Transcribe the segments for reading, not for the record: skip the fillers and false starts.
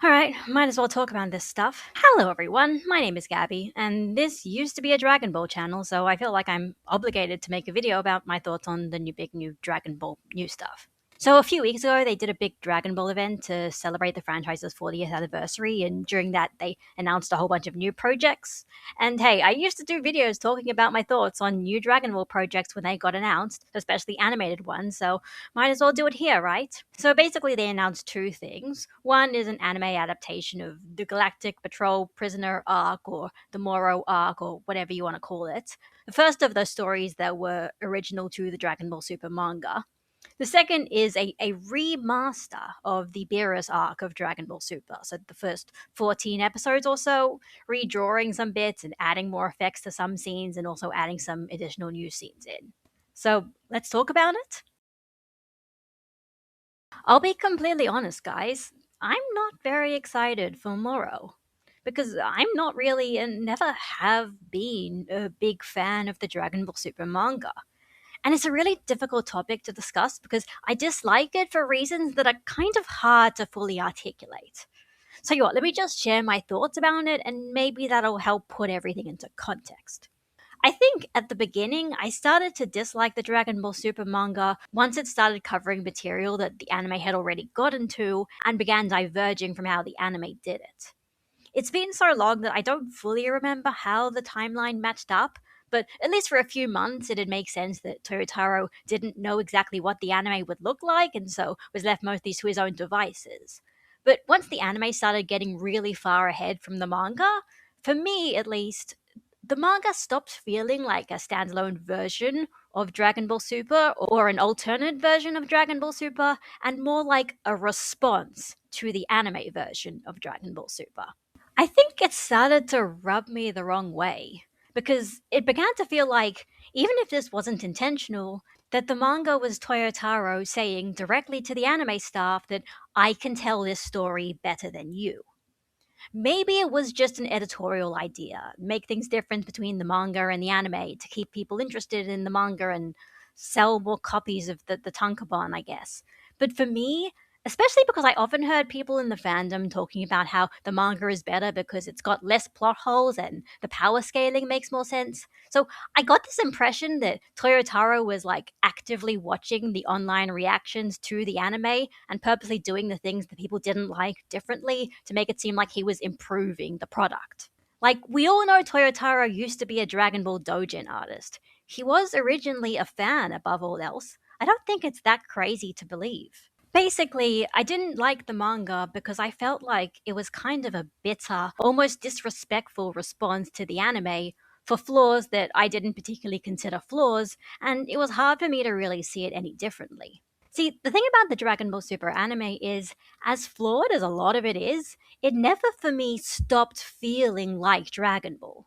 Alright, might as well talk about this stuff. Hello everyone, my name is Gabby, and this used to be a Dragon Ball channel, so I feel like I'm obligated to make a video about my thoughts on the new Dragon Ball new stuff. So a few weeks ago, they did a big Dragon Ball event to celebrate the franchise's 40th anniversary, and during that, they announced a whole bunch of new projects. And hey, I used to do videos talking about my thoughts on new Dragon Ball projects when they got announced, especially animated ones, so might as well do it here, right? So basically, they announced two things. One is an anime adaptation of the Galactic Patrol Prisoner arc, or the Moro arc, or whatever you want to call it. The first of those stories that were original to the Dragon Ball Super manga. The second is a remaster of the Beerus arc of Dragon Ball Super. So the first 14 episodes or so, redrawing some bits and adding more effects to some scenes and also adding some additional new scenes in. So let's talk about it. I'll be completely honest, guys. I'm not very excited for Moro. Because I'm not really and never have been a big fan of the Dragon Ball Super manga. And it's a really difficult topic to discuss because I dislike it for reasons that are kind of hard to fully articulate. So, you what, let me just share my thoughts about it and maybe that'll help put everything into context. I think at the beginning, I started to dislike the Dragon Ball Super manga once it started covering material that the anime had already gotten to and began diverging from how the anime did it. It's been so long that I don't fully remember how the timeline matched up, but at least for a few months it'd make sense that Toyotaro didn't know exactly what the anime would look like and so was left mostly to his own devices. But once the anime started getting really far ahead from the manga, for me at least, the manga stopped feeling like a standalone version of Dragon Ball Super or an alternate version of Dragon Ball Super, and more like a response to the anime version of Dragon Ball Super. I think it started to rub me the wrong way because it began to feel like, even if this wasn't intentional, that the manga was Toyotaro saying directly to the anime staff that I can tell this story better than you. Maybe it was just an editorial idea, make things different between the manga and the anime to keep people interested in the manga and sell more copies of the tankobon, I guess. But for me, especially because I often heard people in the fandom talking about how the manga is better because it's got less plot holes and the power scaling makes more sense. So I got this impression that Toyotaro was like actively watching the online reactions to the anime and purposely doing the things that people didn't like differently to make it seem like he was improving the product. Like, we all know Toyotaro used to be a Dragon Ball Doujin artist. He was originally a fan above all else. I don't think it's that crazy to believe. Basically, I didn't like the manga because I felt like it was kind of a bitter, almost disrespectful response to the anime for flaws that I didn't particularly consider flaws, and it was hard for me to really see it any differently. See, the thing about the Dragon Ball Super anime is, as flawed as a lot of it is, it never for me stopped feeling like Dragon Ball.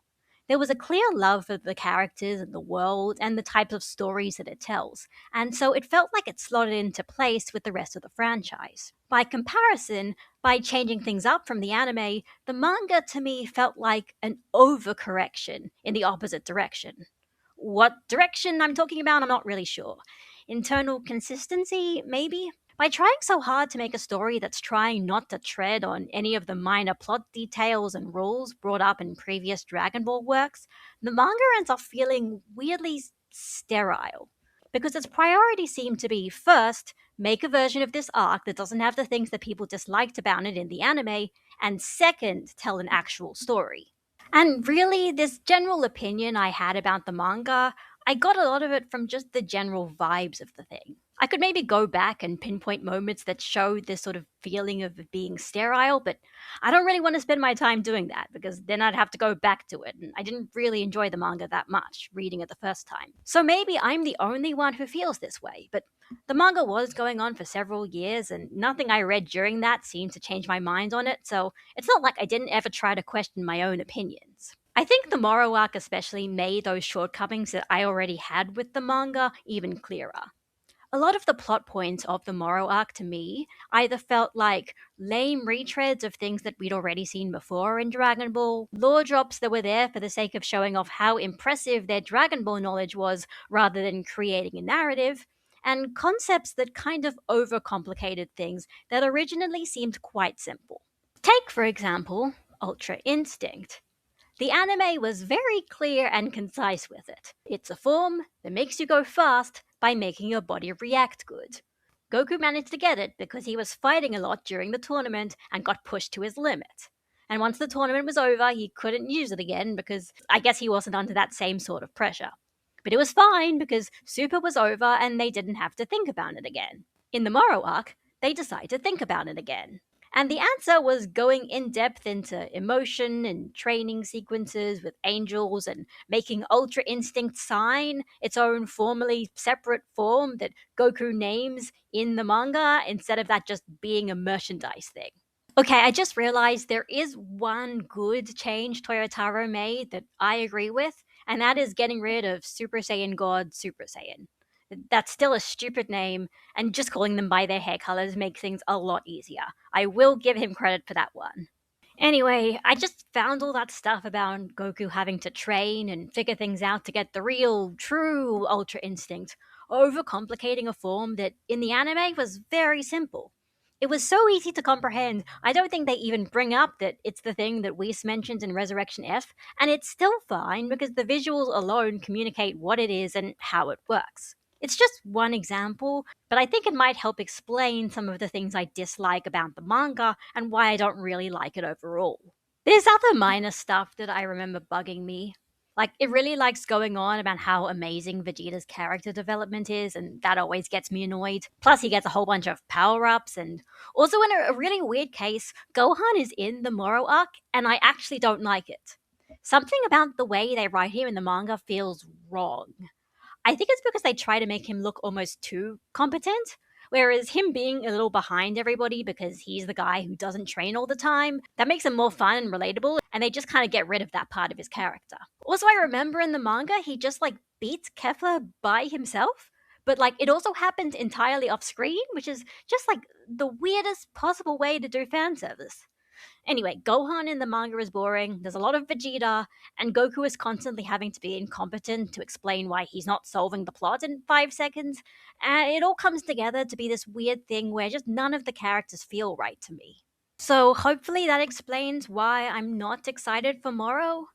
There was a clear love for the characters and the world and the types of stories that it tells, and so it felt like it slotted into place with the rest of the franchise. By comparison, by changing things up from the anime, the manga to me felt like an overcorrection in the opposite direction. What direction I'm talking about, I'm not really sure. Internal consistency, maybe? By trying so hard to make a story that's trying not to tread on any of the minor plot details and rules brought up in previous Dragon Ball works, the manga ends up feeling weirdly sterile. Because its priority seemed to be first, make a version of this arc that doesn't have the things that people disliked about it in the anime, and second, tell an actual story. And really, this general opinion I had about the manga, I got a lot of it from just the general vibes of the thing. I could maybe go back and pinpoint moments that showed this sort of feeling of it being sterile, but I don't really want to spend my time doing that because then I'd have to go back to it, and I didn't really enjoy the manga that much reading it the first time. So maybe I'm the only one who feels this way, but the manga was going on for several years, and nothing I read during that seemed to change my mind on it, so it's not like I didn't ever try to question my own opinions. I think the Moro arc especially made those shortcomings that I already had with the manga even clearer. A lot of the plot points of the Moro arc to me either felt like lame retreads of things that we'd already seen before in Dragon Ball, lore drops that were there for the sake of showing off how impressive their Dragon Ball knowledge was rather than creating a narrative, and concepts that kind of overcomplicated things that originally seemed quite simple. Take, for example, Ultra Instinct. The anime was very clear and concise with it. It's a form that makes you go fast by making your body react good. Goku managed to get it because he was fighting a lot during the tournament and got pushed to his limit. And once the tournament was over, he couldn't use it again because I guess he wasn't under that same sort of pressure. But it was fine because Super was over and they didn't have to think about it again. In the Moro arc, they decide to think about it again. And the answer was going in depth into emotion and training sequences with angels and making Ultra Instinct Sign its own formally separate form that Goku names in the manga instead of that just being a merchandise thing. Okay, I just realized there is one good change Toyotaro made that I agree with, and that is getting rid of Super Saiyan God Super Saiyan. That's still a stupid name, and just calling them by their hair colors makes things a lot easier. I will give him credit for that one. Anyway, I just found all that stuff about Goku having to train and figure things out to get the real, true Ultra Instinct, overcomplicating a form that in the anime was very simple. It was so easy to comprehend, I don't think they even bring up that it's the thing that Whis mentioned in Resurrection F, and it's still fine because the visuals alone communicate what it is and how it works. It's just one example, but I think it might help explain some of the things I dislike about the manga and why I don't really like it overall. There's other minor stuff that I remember bugging me. Like, it really likes going on about how amazing Vegeta's character development is, and that always gets me annoyed. Plus, he gets a whole bunch of power ups, and also in a really weird case, Gohan is in the Moro arc, and I actually don't like it. Something about the way they write him in the manga feels wrong. I think it's because they try to make him look almost too competent. Whereas him being a little behind everybody because he's the guy who doesn't train all the time, that makes him more fun and relatable, and they just kind of get rid of that part of his character. Also, I remember in the manga, he just like beats Kefla by himself, but like it also happened entirely off screen, which is just like the weirdest possible way to do fan service. Anyway, Gohan in the manga is boring, there's a lot of Vegeta, and Goku is constantly having to be incompetent to explain why he's not solving the plot in 5 seconds, and it all comes together to be this weird thing where just none of the characters feel right to me. So hopefully that explains why I'm not excited for Moro.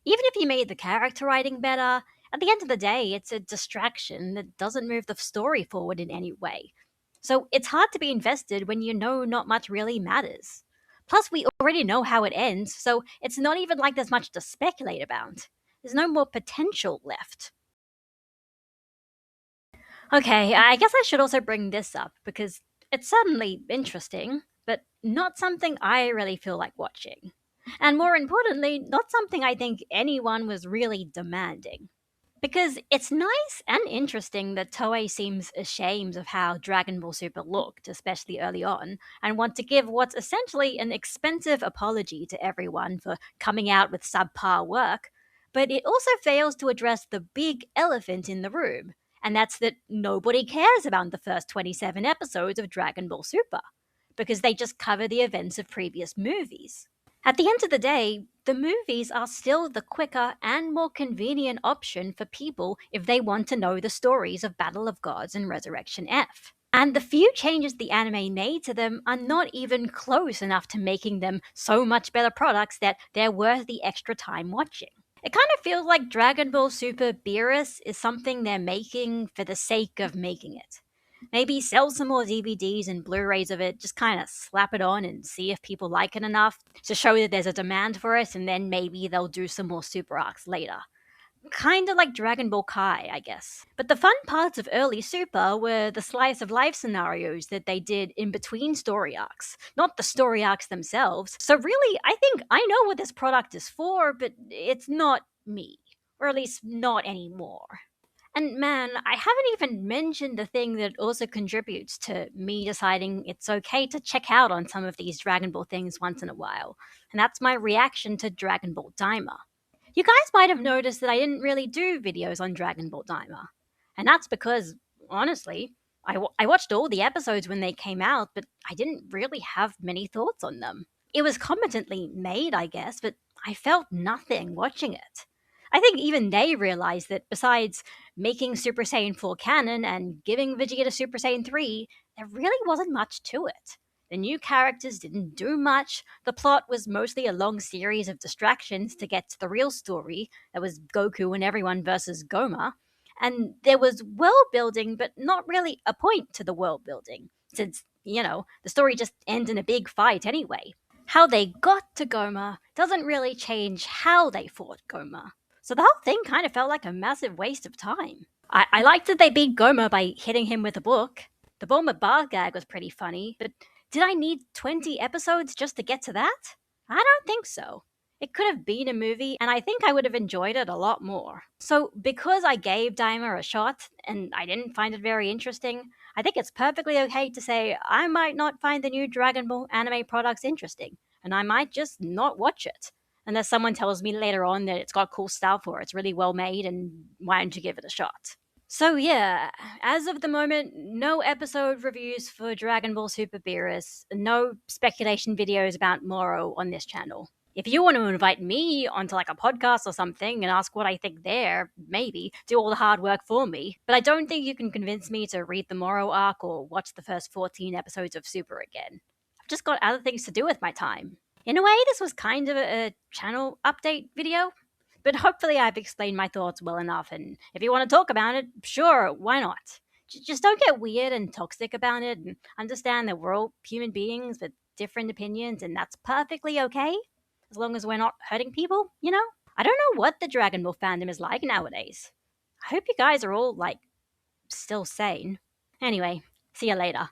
Even if you made the character writing better, at the end of the day, it's a distraction that doesn't move the story forward in any way. So it's hard to be invested when you know not much really matters. Plus, we already know how it ends, so it's not even like there's much to speculate about. There's no more potential left. Okay, I guess I should also bring this up because it's certainly interesting, but not something I really feel like watching. And more importantly, not something I think anyone was really demanding. Because it's nice and interesting that Toei seems ashamed of how Dragon Ball Super looked, especially early on, and want to give what's essentially an expensive apology to everyone for coming out with subpar work, but it also fails to address the big elephant in the room, and that's that nobody cares about the first 27 episodes of Dragon Ball Super, because they just cover the events of previous movies. At the end of the day, the movies are still the quicker and more convenient option for people if they want to know the stories of Battle of Gods and Resurrection F. And the few changes the anime made to them are not even close enough to making them so much better products that they're worth the extra time watching. It kind of feels like Dragon Ball Super Beerus is something they're making for the sake of making it. Maybe sell some more DVDs and Blu rays of it, just kind of slap it on and see if people like it enough to show that there's a demand for it, and then maybe they'll do some more super arcs later. Kinda like Dragon Ball Kai, I guess. But the fun parts of early Super were the slice of life scenarios that they did in between story arcs, not the story arcs themselves. So, really, I think I know what this product is for, but it's not me. Or at least not anymore. And man, I haven't even mentioned the thing that also contributes to me deciding it's okay to check out on some of these Dragon Ball things once in a while, and that's my reaction to Dragon Ball Daima. You guys might have noticed that I didn't really do videos on Dragon Ball Daima, and that's because, honestly, I watched all the episodes when they came out, but I didn't really have many thoughts on them. It was competently made, I guess, but I felt nothing watching it. I think even they realized that besides making Super Saiyan 4 canon and giving Vegeta Super Saiyan 3, there really wasn't much to it. The new characters didn't do much. The plot was mostly a long series of distractions to get to the real story that was Goku and everyone versus Goma. And there was world building, but not really a point to the world building, since, the story just ends in a big fight anyway. How they got to Goma doesn't really change how they fought Goma. So the whole thing kind of felt like a massive waste of time. I liked that they beat Goma by hitting him with a book. The Bulma bar gag was pretty funny, but did I need 20 episodes just to get to that? I don't think so. It could have been a movie, and I think I would have enjoyed it a lot more. So, because I gave Daima a shot and I didn't find it very interesting, I think it's perfectly okay to say I might not find the new Dragon Ball anime products interesting, and I might just not watch it. Unless someone tells me later on that it's got cool stuff or it's really well made, and why don't you give it a shot? So yeah, as of the moment, no episode reviews for Dragon Ball Super Beerus, no speculation videos about Moro on this channel. If you want to invite me onto like a podcast or something and ask what I think there, maybe do all the hard work for me. But I don't think you can convince me to read the Moro arc or watch the first 14 episodes of Super again. I've just got other things to do with my time. In a way, this was kind of a channel update video, but hopefully I've explained my thoughts well enough, and if you want to talk about it, sure, why not? Just don't get weird and toxic about it, and understand that we're all human beings with different opinions, and that's perfectly okay, as long as we're not hurting people? I don't know what the Dragon Ball fandom is like nowadays. I hope you guys are all, like, still sane. Anyway, see you later.